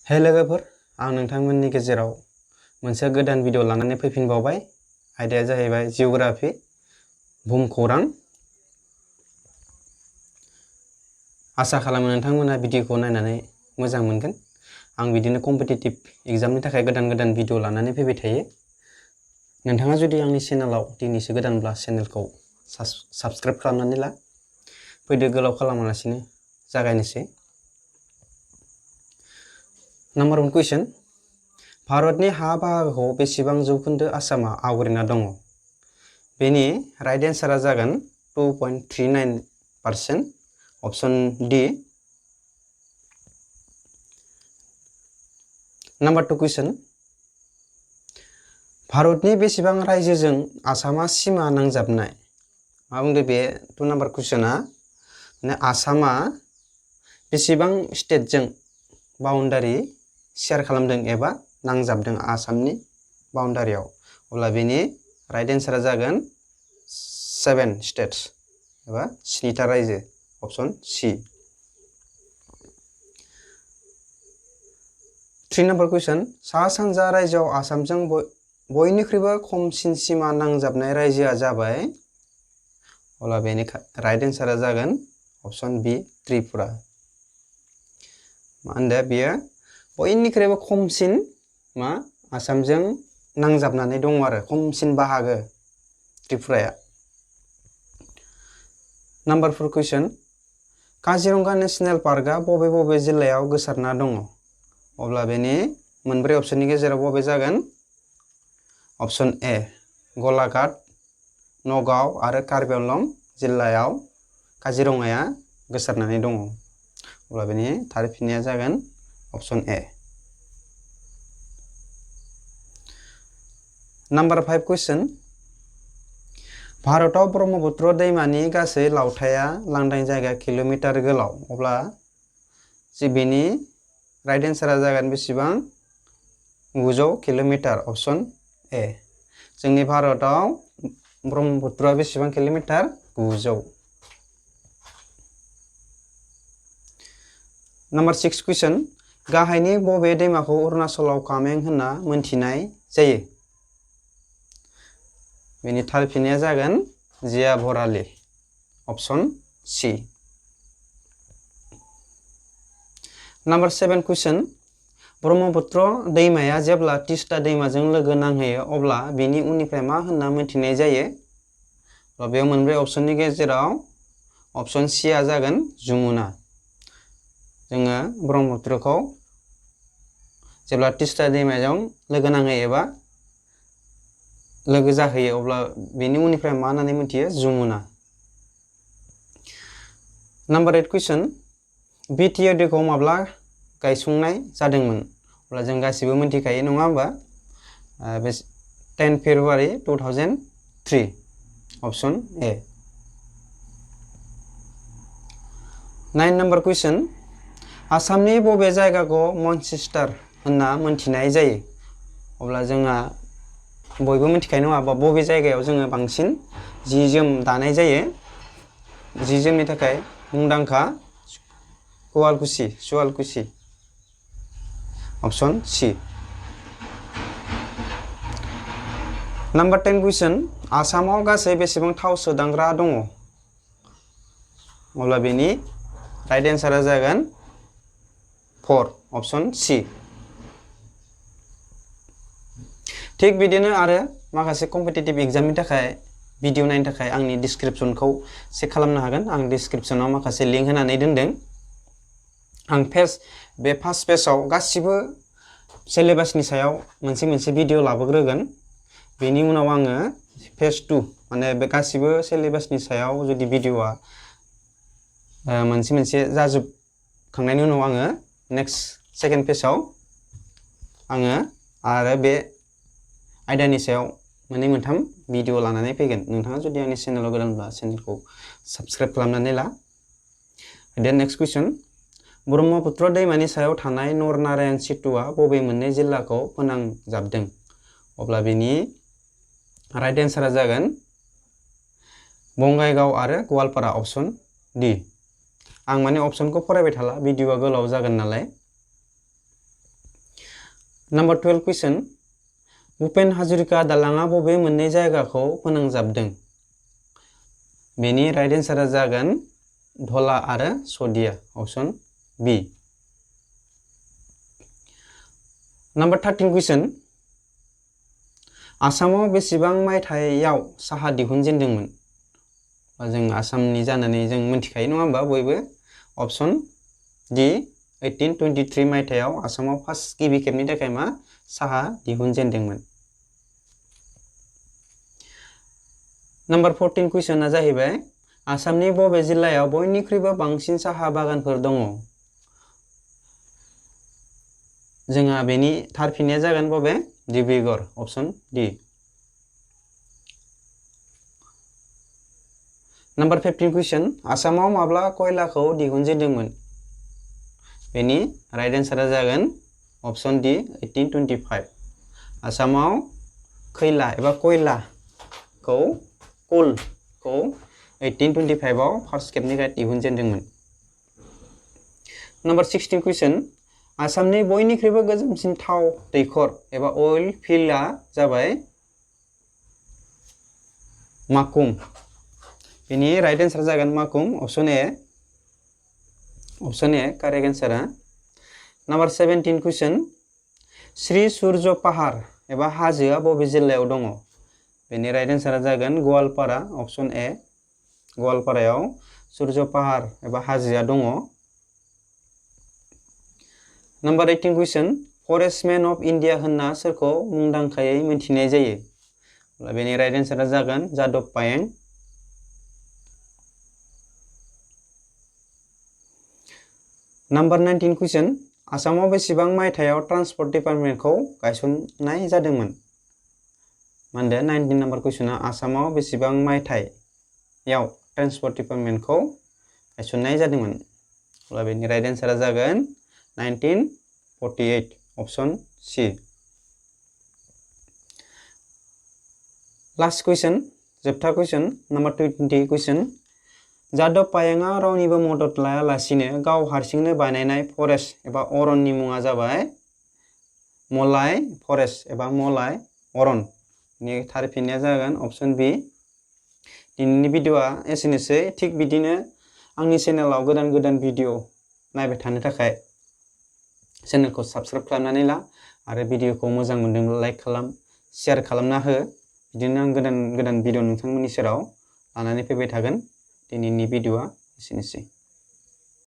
हे लोगोफोर, आं नोंथांमोननि गेजेराव मोनसे गोदान भिडिअ लानानै फैफिनबावबाय। आयदाया जाहैबाय जिअग्राफि, भुमखौरां। आसा खालामो नोंथांमोना भिडिअखौ नायनानै मोजां मोनगोन। आं बिदिनो कम्पिटिटिभ एग्जामनि थाखाय गोदान भिडिअ लानानै फैबाय थायो। नोंथाङा जुदि आंनि चेनेलाव दिनैसो गोदानब्ला चेनेलखौ साबस्क्राइब खालामनानै ला। फैदो गोलाव खालामालासिनो जागायनोसै। नम्बर 1 कुइसन। भारतनि हा बाहागोखौ बेसेबां जौखोन्दो आसामा आवग्रिना दङ? बेनि राइट एन्सारा जागोन 2.39%। Option D. नम्बर 2 कुइसन। भारतनि बेसेबां रायजोजों आसामा सिमा नांजाबनाय? मा बुंदो बे 2 नम्बर कुइसना? आसामा बेसेबां स्टेटजों बाउन्डारि शेयार खालामदों एबा नांजाबदों आसामनि बाउन्डारियाव? अब्ला बेनि राइट एन्सारा जागोन 7 स्टेट्स एबा 7टा रायजो। Option C. 3 नम्बर कुइसन। सा सानजा रायजोआव आसामजों बयनिख्रुइबो खमसिन सिमा नांजाबनाय रायजोआ जाबाय? अब्ला बेनि राइट एन्सारा जागोन ऑप्शन बी त्रिपुरा। मा होनदो बियो? बयनिख्रुइबो खमसिन आसामजों नांजाबनानै दङ आरो खमसिन बाहागो त्रिपुराया। नम्बर 4 कुइसन। काजिरंगा नेशनेल पार्कआ बबे बबे जिल्लायाव गोसारना दङ? अब्ला बेनि मोनब्रै ऑप्शननि गेजेराव बबे जागोन? ऑप्शन ए गलाघाट, नगाव आरो कार्बि आंलं जिल्लायाव काजिरंगाया गोसारनानै दङ। अब्ला बेनि थार फिननाया जागोन ऑप्शन ए। नम्बर 5 कुइसन। भारतआव ब्रह्मपुत्र दैमानि गासै लावथाया लांदां जायगा किल'मिटार गोलाव। अब्ला बेनि राइट एन्सारा जागोन बेसेबां? 900 किल'मिटार। Option A. जोंनि भारतआव ब्रह्मपुत्रआ बेसेबां किल'मिटार? 900। नम्बर 6 कुइसन। गाहायनि बबे दैमाखौ अरुणाचलाव कामें होनना मोनथिनाय जायो? बेनि थार फिननाया जागोन Jia Bharali. Option C. Number 7 question. Brahmaputra दैमाया जेब्ला तीस्ता दैमाजों लोगो नांहैयो अब्ला बेनि उननिफ्राय मा होनना मोनथिनाय जायो? बेयाव मोनब्रै ऑप्शननि गेजेराव ऑप्शन सी आ जागोन जमुना। जोङो ब्रह्मपुत्रखौ जेब्ला तीस्ता दैमाजों लोगो नांहैयो एबा लोगो जाहैयो अब्ला बेनि उननिफ्राय मा होननानै मोनथियो? जमुना। नम्बर 8 कुइसन। बिटिआरखौ माब्ला गायसंनाय जादोंमोन? अब्ला जों गासिबो मोनथिखायो नङा होमबा? बे 10 फेब्रुवारि 2003। Option A. 9 नम्बर कुइसन। आसामनि बबे जायगाखौ मैनचेस्टार होनना मोनथिनाय जायो? अब्ला जोंहा बयबो मिथिखायो नङा होमबा? बबे जायगायाव जोङो बांसिन जि जोम दानाय जायो? जि जोमनि थाखाय मुंदांखा Sualkuchi. Option C. Number 10 question. आसामाव गासै बेसेबां थाव सोदांग्रा दङ? अब्ला बेनि राइट एन्सारा जागोन 4। Option C. थिग बिदिनो आरो माखासे कम्पिटिटिभ एग्जामनि थाखाय भिडिअ नायनो थाखाय आंनि डिसक्रिप्शनखौ चेक खालामनो हागोन। आं डिसक्रिप्शनाव माखासे लिंक होनानै दोनदों। आं बे फार्स्ट पेजआव गासिबो सिलेबासनि सायाव मोनसे भिडिअ लाबोग्रोगोन। बेनि उनाव आङो फेज 2 माने बे गासिबो सिलेबासनि सायाव जुदि भिडिअआ मोनसे जाजोबखांनायनि उनाव आङो नेक्स्ट सेकेन्ड पेजआव आङो आरो बे आयदानि सायाव मोनथाम भिडिअ लानानै फैगोन। नोंथाङा जुदि आंनि चेनेलाव गोदानब्ला चेनेलखौ साबस्क्राइब खालामनानै ला। देन नेक्स्ट कुइसन। ब्रह्मपुत्र दैमानि सायाव थानाय नरनारायण सेतुआ बबे मोननै जिल्लाखौ फोनांजाबदों? अब्ला बेनि राइट एन्सारा जागोन बङाइगाव आरो गवालपारा। Option D. आं माने ऑप्शनखौ फरायबाय थाला, भिडिअआ गोलाव जागोन नालाय। Number 12 question. भुपेन हाजरिका दालाङा बबे मोननै जायगाखौ फोनांजाबदों? बेनि राइट एन्सारा जागोन धला आरो सदिया, ऑप्शन बी। Number 13 question. आसामाव बेसेबां मायथाइयाव साहा दिहुनजेनदोंमोन? जों आसामनि जानानै जों मिथिखायो नङा होमबा बयबो? ऑप्शन डी 1823 मायथाइयाव आसामाव फार्स्ट गिबि खेबनि थाखाय मा साहा दिहुनजेनदोंमोन। Number 14 कुइसना जाहैबाय आसामनि बबे जिल्लायाव बयनिख्रुइबो बांसिन साहा बागानफोर दङ? जोंहा बेनि थार फिननाया जागोन बबे? Dibrugarh, option D. Number 15 कुइसन. आसामाव माब्ला कयलाखौ दिहुनजेनदोंमोन? बेनि राइट एन्सारा जागोन ऑप्शन डी 1825। आसामाव खैला एबा कयलाखौ कुलखौ 1825 आव फार्स्ट खेबनि थाखाय दिहुनजेनदोंमोन। Number 16 कुइसन. आसामनि बयनिख्रुइबो गोजामसिन थाव दैखर एबा अइल फिल्डआ जाबाय माकुम। बेनि राइट एन्सार जागोन माकुम, option A. Option A correct एन्सारा। Number 17 question. श्री सूर्य पाहार एबा हाजोआ बबे जिल्लायाव दङ? बेनि राइट एन्सारा जागोन गवालपारा, ऑप्शन ए। गवालपारायाव सूर्य पाहार एबा हाजोआ दङ। Number 18 question. Forest man of India होनना सोरखौ मुंदांखायै मिथिनाय जायो? बेनि राइट एन्सारा जागोन जादव पायें। Number 19 कुइसन. आसामाव बेसेबां मायथाइयाव ट्रान्सपर्ट डिपार्टमेन्टखौ गायसननाय जादोंमोन? मा होनदों 19 नम्बर कुइसना आसामाव बेसेबां मायथाइयाव ट्रान्सपर्ट डिपार्टमेन्टखौ गायसननाय जादोंमोन? अब्ला बेनि राइट एन्सारा जागोन 1948, ऑप्शन सी। लास्ट कुइसन, जोबथा कुइसन, नम्बर 20 कुइसन. जादव पायेंआ रावनिबो मदद लायालासिनो गाव हारसिंनो बानायनाय फरेस्ट एबा अरननि मुङा जाबाय मलाई फरेस्ट एबा मलाई अरन। नि थार फिननाया जागोन ऑप्शन बी। दिनैनि भिडिअआ एसेनोसै। थिग बिदिनो आंनि चेनेलाव गोदान गोदान भिडिअ नायबाय थानो थाखाय चेनेलखौ साबस्क्राइब खालामनानै ला आरो भिडिअखौ मोजां मोनदोंब्ला लाइक खालाम, शेयार खालामना हो। बिदिनो आं गोदान गोदान भिडिअ नोंथांमोननि सेराव लानानै फैबाय थागोन। दिनैनि भिडिअआ एसेनोसै।